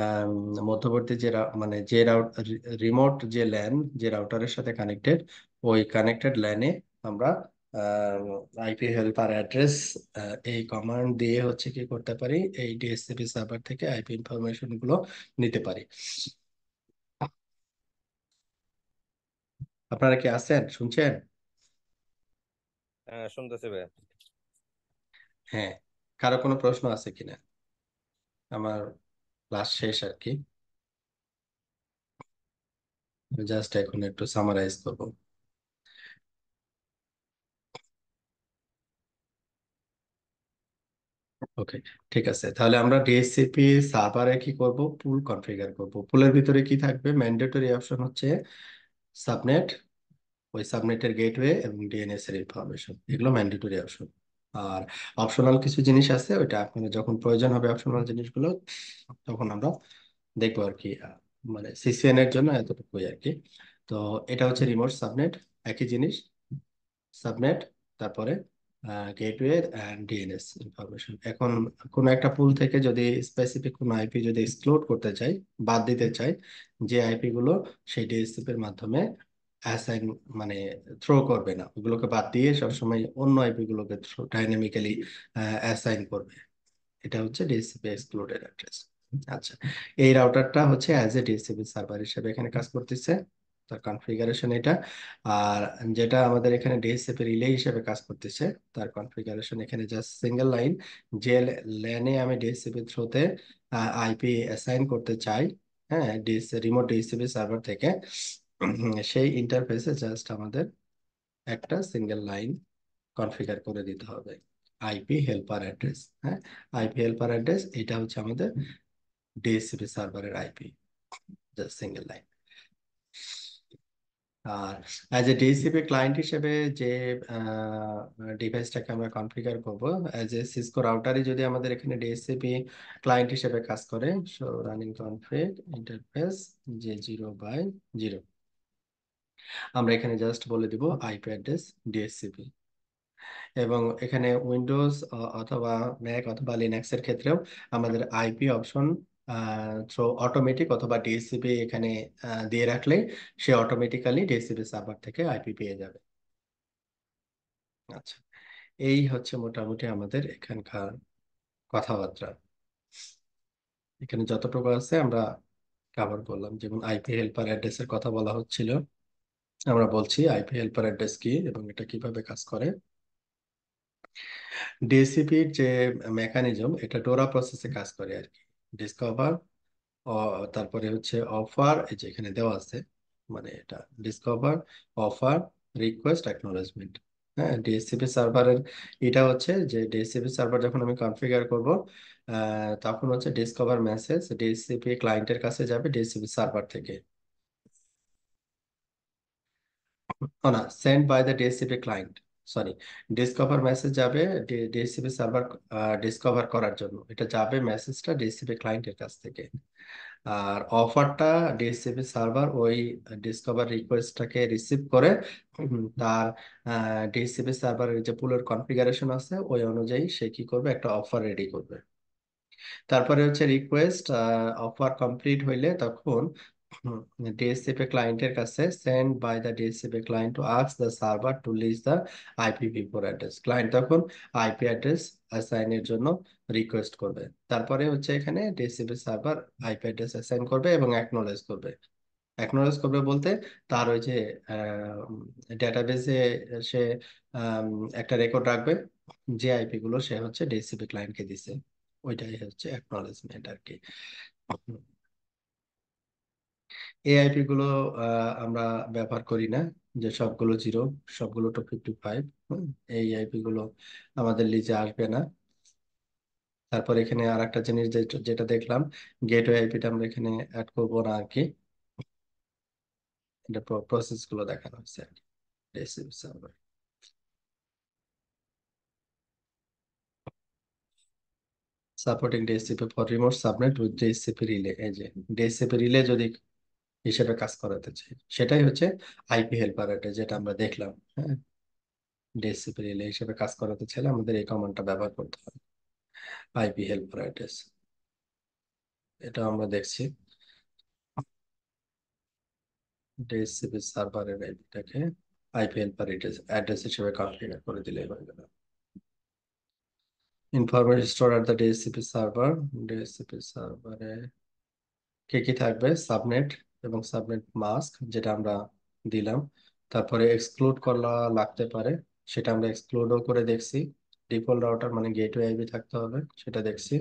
আম, মধ্যবর্তী যে মানে যে রিমোট যে ল্যান যে রাউটারের সাথে কানেক্টেড, ওই কানেক্টেড ল্যানে আমরা আইপি হেল্পার অ্যাড্রেস এই কমান্ড দিয়ে হচ্ছে কি করতে পারি, এই ডিএসসিপি সার্ভার থেকে আইপি ইনফরমেশন গুলো নিতে পারি। আপনারা কি আছেন, শুনছেন? হ্যাঁ, শুনতেছি ভাই। হ্যাঁ, কারো কোনো প্রশ্ন আছে কিনা? আমার ক্লাস শেষ আর কি, জাস্ট এখন একটু সামারাইজ করব। ওকে, ঠিক আছে, তাহলে আমরা ডিএসসিপি সার্ভারে কি করব, পুল কনফিগার করব। পুলের ভিতরে কি থাকবে, ম্যান্ডেটরি অপশন হচ্ছে সাবনেট, ওই সাবনেটের গেটওয়ে এবং ডিএনএস এর ইনফরমেশন, এগুলো ম্যান্ডেটরি অপশন। আর অপশনাল কিছু জিনিস আছে, ওইটা আপনার যখন প্রয়োজন হবে অপশনাল জিনিসগুলো, তখন আমরা দেখবো আর কি। মানে সিসিএন এর জন্য এতটুকুই আর কি। তো এটা হচ্ছে রিমোট সাবনেট, একই জিনিস, সাবনেট, তারপরে গেটওয়ে অ্যান্ড ডিএনএস ইনফরমেশন। এখন কোনো একটা পুল থেকে যদি স্পেসিফিক কোনো আইপি যদি এক্সক্লুড করতে চাই, বাদ দিতে চাই, যে আইপি গুলো সেই ডিএসসিপি এর মাধ্যমে অ্যাসাইন মানে থ্রো করবে না, ওগুলোকে বাদ দিয়ে সবসময় অন্য আইপি গুলোকে ডাইনামিক্যালি অ্যাসাইন করবে, এটা হচ্ছে ডিএসসিপি এক্সক্লুডেড অ্যাড্রেস। আচ্ছা, এই রাউটারটা হচ্ছে অ্যাজ এ ডিএসসিপি সার্ভার হিসেবে এখানে কাজ করতেছে, তার কনফিগারেশন এটা। আর যেটা আমাদের এখানে ডিএসসিপি রিলে হিসেবে কাজ করতেছে, তার কনফিগারেশন এখানে জাস্ট সিঙ্গেল লাইন। যে ল্যানে আমি ডিএসসিপি থ্রুতে আইপি অ্যাসাইন করতে চাই, হ্যাঁ, রিমোট ডিএসসিপি সার্ভার থেকে, সেই ইন্টারফেসে জাস্ট আমাদের একটা সিঙ্গেল লাইন কনফিগার করে দিতে হবে, আইপি হেল্পার অ্যাড্রেস। হ্যাঁ, আইপি হেল্পার অ্যাড্রেস এটা হচ্ছে আমাদের ডিএসসিপি সার্ভারের আইপি, জাস্ট সিঙ্গেল লাইন। আর অ্যাজ এ ডিএসসিপি ক্লায়েন্ট হিসেবে যে ডিভাইসটাকে আমরা কনফিগার করব, অ্যাজ এ সিসকো রাউটারই যদি আমাদের এখানে ডিএসসিপি ক্লায়েন্ট হিসেবে কাজ করে, সো রানিং কনফিগ ইন্টারফেস যে 0/0, আমরা এখানে জাস্ট বলে দিব আইপি অ্যাড্রেস ডিএসসিপি। এবং এখানে উইন্ডোজ অথবা ম্যাক অথবা লিনাক্স এর ক্ষেত্রেও আমাদের আইপি অপশন থ্রো অটোমেটিক অথবা ডিএসসিপি এখানে দিয়ে রাখলে সে অটোমেটিক্যালি ডিএসসিপি সার্ভার থেকে আইপি পেয়ে যাবে। আচ্ছা, এই হচ্ছে মোটামুটি আমাদের এখানকার কথাবার্তা। এখানে যতটুকু আছে আমরা কভার করলাম। যেমন আইপি হেল্পার অ্যাড্রেসের কথা বলা হচ্ছিল, আমরা বলছি আইপি হেল্পার অ্যাড্রেস কি এবং এটা কিভাবে কাজ করে। ডিএসসিপির যে মেকানিজম, এটা ডোরা প্রসেসে কাজ করে আর কি। ডিসকভার, তারপরে হচ্ছে অফার, এই যে এখানে দেওয়া আছে, মানে এটা ডিসকভার, অফার, রিকোয়েস্ট, অ্যাকনলেজমেন্ট। হ্যাঁ, ডিএসসিপি সার্ভারের এটা হচ্ছে যে ডিএসসিপি সার্ভার যখন আমি কনফিগার করব, তখন হচ্ছে ডিসকভার মেসেজ ডিএসসিপি ক্লায়েন্টের কাছে যাবে ডিএসসিপি সার্ভার থেকে। ও না, send by the DSCP client, sorry, discover message যাবে ডিএসসিপি সার্ভার ডিসকভার করার জন্য, এটা যাবে মেসেজটা ডিএসসিপি ক্লায়েন্টের কাছ থেকে। আর অফারটা ডিএসসিপি সার্ভার ওই ডিসকভার রিকোয়েস্টটাকে রিসিভ করে তার ডিএসসিপি সার্ভারের যে পুলের কনফিগারেশন আছে ওই অনুযায়ী সে কি করবে, একটা অফার রেডি করবে। তারপরে হচ্ছে রিকোয়েস্ট অফার কমপ্লিট হইলে তখন ডিএসসিপি ক্লায়েন্টের কাছে send by the DSCP client to ask the server to list the IPv4 address. Client তখন আইপি অ্যাড্রেস অ্যাসাইনের জন্য রিকোয়েস্ট করবে। তারপরে হচ্ছে এখানে DSCP server IP address assign করবে এবং অ্যাকনলেজ করবে। অ্যাকনলেজ করবে বলতে তার ওই যে ডেটাবেসে সে আম, একটা রেকর্ড রাখবে যে আইপি গুলো সে হচ্ছে ডিএসসিপি ক্লায়েন্টকে দিছে, ওইটাই হচ্ছে অ্যাকনলেজমেন্ট আর কি। এই আইপি গুলো আমরা ব্যবহার করি না, যে সবগুলো 0, সবগুলো 255। এই আইপি গুলো আমাদের লিজে আসবে না। তারপর এখানে আর একটা জিনিস যেটা দেখলাম, গেটওয়ে আইপিটা আমরা এখানে অ্যাড করবো না আর কি, এটা প্রসেস গুলো দেখানো হয়েছে আর কি। Server supporting DSCP for remote subnet with DSCP relay, এই যে ডিএসসিপি রিলে যদি হিসেবে কাজ করাতে চাই, সেটাই হচ্ছে আইপি হেল্পার, এটা যেটা আমরা দেখলাম। হ্যাঁ, ডিএসসিপি রিলে হিসেবে কাজ করাতে চাইলে আমাদের এই কমান্ডটা ব্যবহার করতে হবে, আইপি হেল্পার অ্যাড্রেস। এটা আমরা দেখছি ডিএসসিপি সার্ভারের আইপিটাকে আইপি হেল্পার অ্যাড্রেস হিসেবে কনফিগার করে দিলে হয়ে গেল। Information store at the DSCP server, DSCP সার্ভারে কি কি থাকবে, সাবনেট এবং সাবনেট মাস্ক যেটা আমরা দিলাম। তারপরে এক্সক্লুড করা লাগতে পারে, সেটা আমরা এক্সক্লুডও করে দেখছি। ডিফল্ট রাউটার মানে গেটওয়ে আইপি থাকতে হবে, সেটা দেখছি।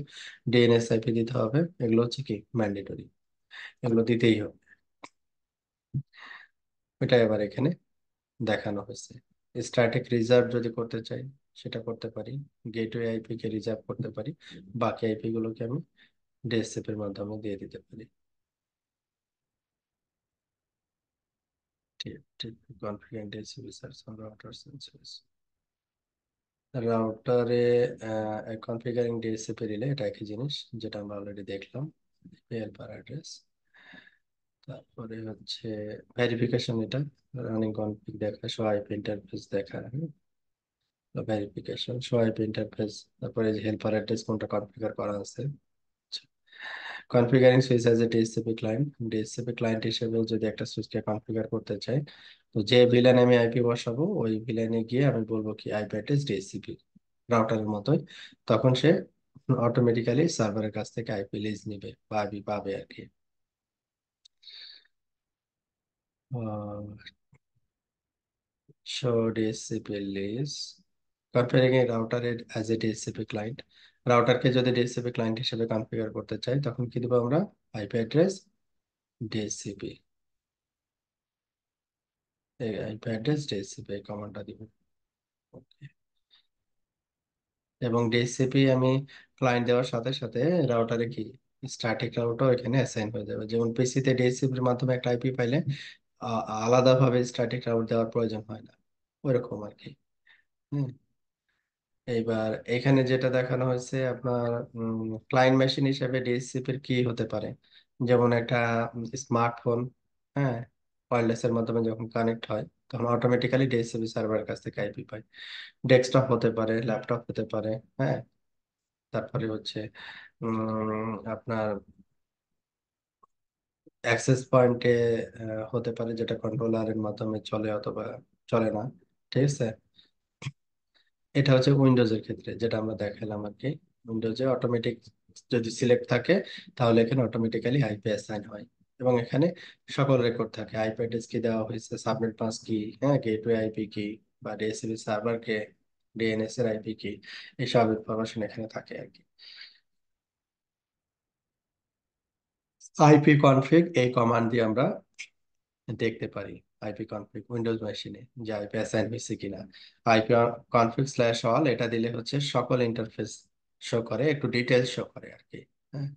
ডিএনএস আইপি দিতে হবে, এগুলো হচ্ছে কি ম্যান্ডেটরি, এগুলো দিতেই হবে। এটা এবার এখানে দেখানো হয়েছে। স্ট্যাটিক রিজার্ভ যদি করতে চাই সেটা করতে পারি, গেটওয়ে আইপি কে রিজার্ভ করতে পারি, বাকি আইপি গুলোকে আমি ডিএসসিপি এর মাধ্যমে দিয়ে দিতে পারি। ঠিক ঠিক, configure DHCP search router sensors রাউটারে কনফিগারিং ডিএসসিপি রিলে, এটা একই জিনিস যেটা আমরা অলরেডি দেখলাম, হেল্পার অ্যাড্রেস। তারপরে হচ্ছে ভেরিফিকেশন, এটা রানিং কনফিগ দেখা সহ আইপি ইন্টারফেস দেখা, ভেরিফিকেশন, শো আইপি ইন্টারফেস, তারপরে যে হেল্পার অ্যাড্রেস কোনটা কনফিগার করা আছে। কনফিগারিং switch as a DSCP client, DSCP client হিসেবে যদি একটা সুইচকে কনফিগার করতে চাই, তো যে ভিলেনে আমি আইপি বসাবো ওই ভিলেনে গিয়ে আমি বলবো কি আইপি অ্যাড্রেস ডিএসসিপি, রাউটারের মতোই। তখন সে অটোমেটিক্যালি সার্ভারের কাছ থেকে আইপি লিজ নিবে বা আইপি পাবে আর কি। Show DHCP lease, configuring a router as a DSCP client, রাউটারকে যদি ডিএসসিপি ক্লায়েন্ট হিসেবে কনফিগার করতে চাই তখন কি দেবো আমরা, আইপি অ্যাড্রেস ডিএসসিপি, এই আইপি অ্যাড্রেস ডিএসসিপি এই কমান্ডটা দিব। Okay. এবং ডিএসসিপি আমি ক্লায়েন্ট দেওয়ার সাথে সাথে রাউটারে কি স্ট্যাটিক রাউটার এখানে অ্যাসাইন হয়ে যাবে। যেমন পিসিতে ডিএসসিপির মাধ্যমে একটা আইপি পাইলে আলাদাভাবে স্ট্যাটিক রাউট দেওয়ার প্রয়োজন হয় না, ওইরকম আর কি। হুম। এইবার এখানে যেটা দেখানো হয়েছে আপনার ক্লায়েন্ট মেশিন হিসেবে ডিএসসিপির কি হতে পারে, যেমন একটা স্মার্টফোন, হ্যাঁ, ওয়্যারলেস এর মাধ্যমে যখন কানেক্ট হয় তখন অটোমেটিক্যালি ডিএসসিপি সার্ভারের কাছ থেকে আইপি পায়। ডেস্কটপ হতে পারে, ল্যাপটপ হতে পারে, হ্যাঁ। তারপরে হচ্ছে আপনার অ্যাক্সেস পয়েন্টে হতে পারে, যেটা কন্ট্রোলারের মাধ্যমে চলে অথবা চলে না। ঠিক আছে, এটা হচ্ছে উইন্ডোজের ক্ষেত্রে যেটা আমরা দেখালাম আর কি। উইন্ডোজে অটোমেটিক যদি সিলেক্ট থাকে তাহলে এখানে অটোমেটিক্যালি আইপি অ্যাসাইন হয়, এবং এখানে সকল রেকর্ড থাকে, আইপি অ্যাড্রেস কি দেওয়া হয়েছে, সাবনেট মাস্ক কি, হ্যাঁ, গেটওয়ে আইপি কি, বা ডিএসসিপি সার্ভার কে, ডিএনএস এর আইপি কি, এইসব ইনফরমেশন এখানে থাকে আর কি। আইপি কনফিগ এই কমান্ড দিয়ে আমরা দেখতে পারি আইপি কনফিগ উইন্ডোজ মেশিনে যে আইপি অ্যাসাইন হয়েছে কিনা। আইপি কনফিগ স্ল্যাশ অল এটা দিলে হচ্ছে সকল ইন্টারফেস শো করে, একটু ডিটেলস শো করে আর কি। হ্যাঁ,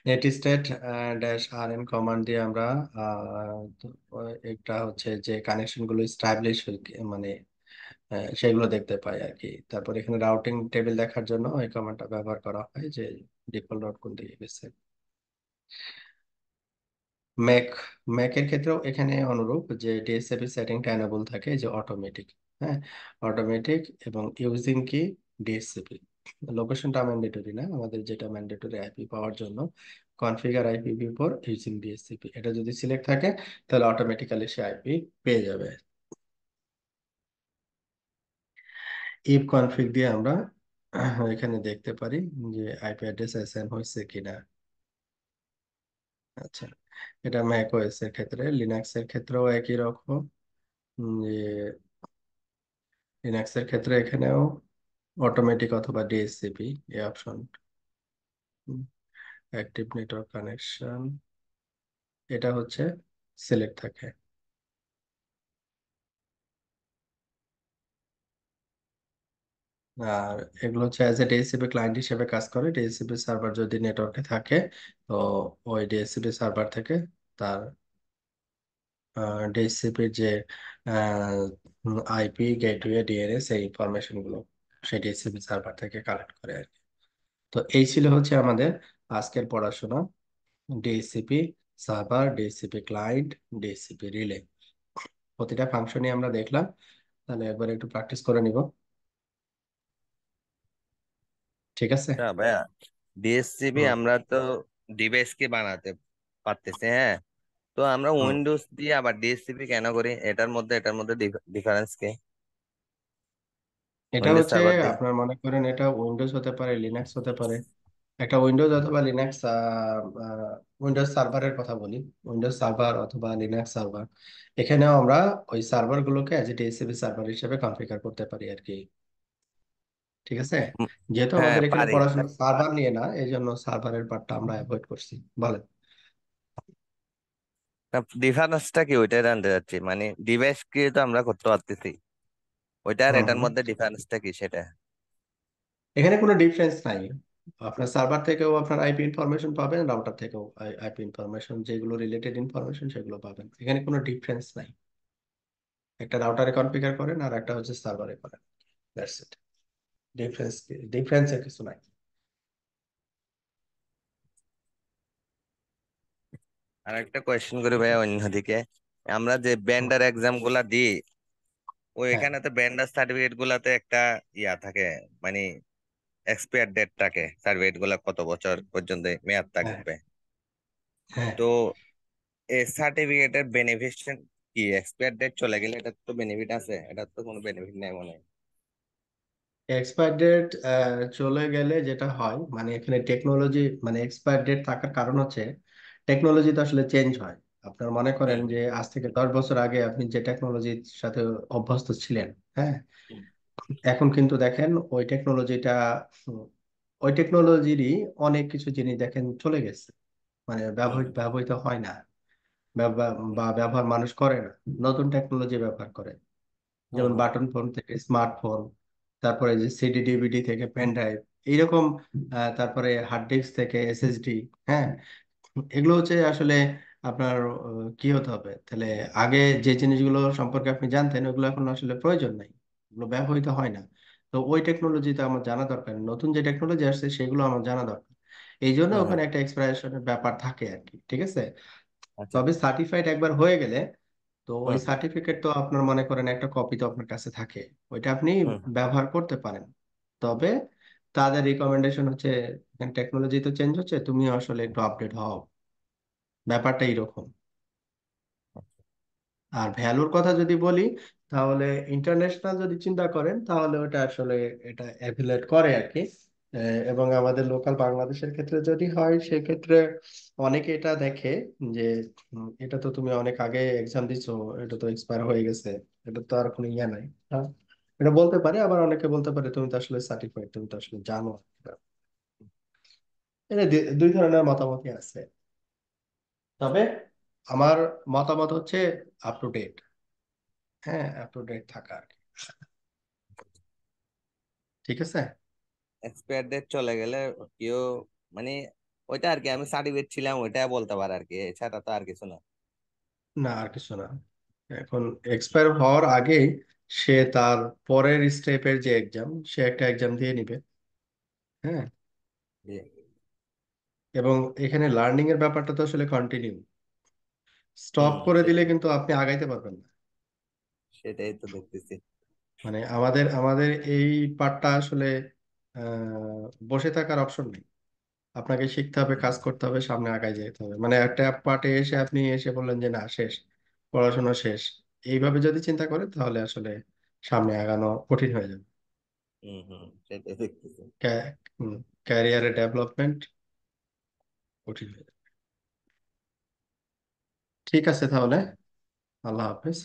নেট স্টেট ড্যাশ আর এন কমান্ড দিয়ে আমরা তো, একটা হচ্ছে যে কানেকশন গুলো স্টাবলিশ মানে সেগুলো দেখতে পাই আর কি। তারপর এখানে রাউটিং টেবিল দেখার জন্য এই কমান্ডটা ব্যবহার করা হয়, যে ডিফল্ট রুট কোন দিকে গেছে। ম্যাক, ম্যাকের ক্ষেত্রেও এখানে অনুরূপ, যে ডিএসসিপি সেটিংটা এনেবল থাকে যে অটোমেটিক, হ্যাঁ, অটোমেটিক, এবং ইউজিং কি ডিএসসিপি। লোকেশনটা ম্যান্ডেটরি না, আমাদের যেটা ম্যান্ডেটরি আইপি পাওয়ার জন্য configure IPv for using DSCP, এটা যদি সিলেক্ট থাকে তাহলে অটোমেটিক্যালি সে আইপি পেয়ে যাবে। ইফ কনফিগ দিয়ে আমরা এখানে দেখতে পারি যে আইপি অ্যাড্রেস অ্যাসাইন হয়েছে কিনা। আচ্ছা, এটা ম্যাক ওএস এর ক্ষেত্রে, লিনাক্স এর ক্ষেত্রেও একই রকম, যে লিনাক্স এর ক্ষেত্রে এখানেও অটোমেটিক অথবা ডিএসসিপি এই অপশন, অ্যাক্টিভ নেটওয়ার্ক কানেকশন, এটা হচ্ছে সিলেক্ট থাকে। আর এগুলো হচ্ছে অ্যাজ এ ডিএসসিপি ক্লায়েন্ট হিসেবে কাজ করে, ডিএসসিপি সার্ভার যদি নেটওয়ার্কে থাকে তো ওই ডিএসসিপি সার্ভার থেকে তার ডিএসসিপির যে আইপি গেটওয়ে ডিএনএস এই ইনফরমেশন গুলো সেই ডিএসসিপি সার্ভার থেকে কালেক্ট করে আর কি। তো এই ছিল হচ্ছে আমাদের আজকের পড়াশোনা, DSCP server, DSCP client, DSCP relay, প্রতিটা ফাংশনই আমরা দেখলাম। তাহলে একবার একটু প্র্যাকটিস করে নিব, ঠিক আছে? আচ্ছা ভাইয়া, ডিএসসিবি হুম। আমরা তো ডিভাইস কে বানাতে পারতেছি, হ্যাঁ। তো আমরা হুম। উইন্ডোজ দিয়ে আবার ডিএসসিবি কেন করি? এটার মধ্যে ডিফারেন্স কি? এটা উইন্ডোজ হচ্ছে সার্ভার দিয়ে। আপনার মনে করেন এটা উইন্ডোজ হতে পারে, লিনাক্স হতে পারে, একটা উইন্ডোজ অথবা লিনাক্স, উইন্ডোজ সার্ভারের কথা বলি, উইন্ডোজ সার্ভার অথবা লিনাক্স সার্ভার, এখানেও আমরা ওই সার্ভার গুলোকে অ্যাজ এ ডিএসসিপি সার্ভার হিসেবে কনফিগার করতে পারি আর কি। ঠিক আছে, উম, যেহেতু হ্যাঁ আমাদের এখানে পারি। পড়াশোনা সার্ভার নিয়ে না, এই জন্য সার্ভারের পার্টটা আমরা অ্যাভয়েড করছি, বলেন। ডিফারেন্সটা কি ওইটাই জানতে চাচ্ছি, মানে ডিভাইস কে তো আমরা করতে পারতেছি, ওইটা আর হুম এটার হুম। মধ্যে ডিফারেন্সটা কি সেটা? এখানে কোনো ডিফারেন্স নাই, আপনার সার্ভার থেকেও আপনার আইপি ইনফরমেশন পাবেন, রাউটার থেকেও আইপি ইনফরমেশন, যেগুলো রিলেটেড ইনফরমেশন সেগুলো পাবেন, এখানে কোনো ডিফারেন্স নাই। একটা রাউটারে কনফিগার করেন আর একটা হচ্ছে সার্ভারে করেন, দ্যাটস ইট। ডিফারেন্স, ডিফারেন্সের কিছু নাই। আর একটা কোয়েশ্চেন করি ভাইয়া, অন্যদিকে আমরা যে হুম। ব্যান্ডার এক্সাম গুলা দিই, হ্যাঁ, এখানে তো ভেন্ডার সার্টিফিকেট গুলাতে একটা ইয়া থাকে, মানে এক্সপায়ার ডেট থাকে, সার্টিফিকেট গুলা কত বছর পর্যন্ত মেয়াদ হ্যাঁ, থাকবে। হ্যাঁ। তো এই সার্টিফিকেটের বেনিফিট কি? এক্সপায়ার ডেট চলে গেলে এটা তো বেনিফিট আছে, এটা তো কোনো বেনিফিট নেই মনে হয়। এক্সপায়ার ডেট চলে গেলে যেটা হয়, মানে এখানে টেকনোলজি, মানে এক্সপায়ার ডেট থাকার কারণ হচ্ছে টেকনোলজি তো আসলে চেঞ্জ হয়। আপনার মনে করেন হুম যে আজ থেকে 10 বছর আগে আপনি যে টেকনোলজির সাথে অভ্যস্ত ছিলেন, হ্যাঁ, হুম এখন কিন্তু দেখেন ওই টেকনোলজিটা, ওই টেকনোলজিরই অনেক কিছু জিনিস দেখেন চলে গেছে, মানে হুম ব্যবহৃত হয় না, বা ব্যবহার মানুষ করে না, নতুন টেকনোলজি ব্যবহার করে। হুম যেমন হুম বাটন ফোন থেকে স্মার্টফোন, তারপরে যে সিডি ডিভিডি থেকে পেন ড্রাইভ, এইরকম, তারপরে হার্ড ডিস্ক থেকে এসএসডি। হ্যাঁ, এগুলো হচ্ছে আসলে আপনার কি হতে হবে তাহলে, আগে যে জিনিসগুলো সম্পর্কে আপনি জানতেন ওগুলো এখন আসলে প্রয়োজন নাই, ওগুলো ব্যবহৃত হয় না। তো ওই টেকনোলজিটা আমার জানা দরকার, নতুন যে টেকনোলজি আসছে সেগুলো আমার জানা দরকার। এই জন্য হুম হুম, ওখানে একটা এক্সপায়ারেশনের ব্যাপার থাকে আর কি, ঠিক আছে। আচ্ছা। তবে সার্টিফাইড একবার হয়ে গেলে, তো ওই হুম সার্টিফিকেট তো আপনার মনে করেন একটা কপি তো আপনার কাছে থাকে, ওইটা আপনি হুম হুম, ব্যবহার করতে পারেন। তবে তাদের রিকমেন্ডেশন হচ্ছে, টেকনোলজি তো চেঞ্জ হচ্ছে, তুমি আসলে একটু আপডেট হও, ব্যাপারটা এরকম। আর ভ্যালুর কথা যদি বলি, তাহলে ইন্টারন্যাশনাল যদি চিন্তা করেন তাহলে ওটা আসলে এটা এভ্যালুয়েট করে আর কি। এবং আমাদের লোকাল বাংলাদেশের ক্ষেত্রে যদি হয় সেক্ষেত্রে অনেকে এটা দেখে যে এটা তো তুমি অনেক আগে এক্সাম দিছো, এটা তো এক্সপায়ার হয়ে গেছে, এটা তো আর কোনো ইয়ে নাই। হ্যাঁ, এটা বলতে পারে, আবার অনেকে বলতে পারে তুমি তো আসলে সার্টিফাইড, তুমি তো আসলে জানো। এটা দুই ধরনের মতামতই আছে। তবে আমার মতামত হচ্ছে আপ টু ডেট, হ্যাঁ, আপ টু ডেট থাকা আর কি। ঠিক আছে। এক্সপায়ার ডেট চলে গেলে কেউ, মানে ওইটা আর কি, আমি সার্টিফিকেট ছিলাম ওইটা বলতে পারে আর কি, এছাড়া তো আর কিছু না। না, আর কিছু না। এখন এক্সপায়ার হওয়ার আগেই সে তার পরের স্টেপের যে এক্সাম, সে একটা এক্সাম দিয়ে নিবে। হ্যাঁ, জি। এবং এখানে লার্নিং এর ব্যাপারটা তো আসলে কন্টিনিউ, স্টপ করে দিলে সেটাই, কিন্তু আপনি আগাইতে পারবেন না। সেটাই তো দেখতেছি। মানে আমাদের আমাদের এই পার্টটা আসলে বসে থাকার অপশন নেই, আপনাকে শিখতে হবে, হুম কাজ করতে হবে, সামনে আগায় যেতে হবে। মানে একটা পার্টে এসে আপনি এসে বললেন যে না শেষ, পড়াশোনা শেষ, এইভাবে যদি চিন্তা করেন তাহলে আসলে সামনে আগানো কঠিন হয়ে যাবে। সেটাই দেখতেছি। ক্যারিয়ারে ডেভেলপমেন্ট কঠিন হয়ে যাবে। ঠিক আছে তাহলে, আল্লাহ হাফেজ।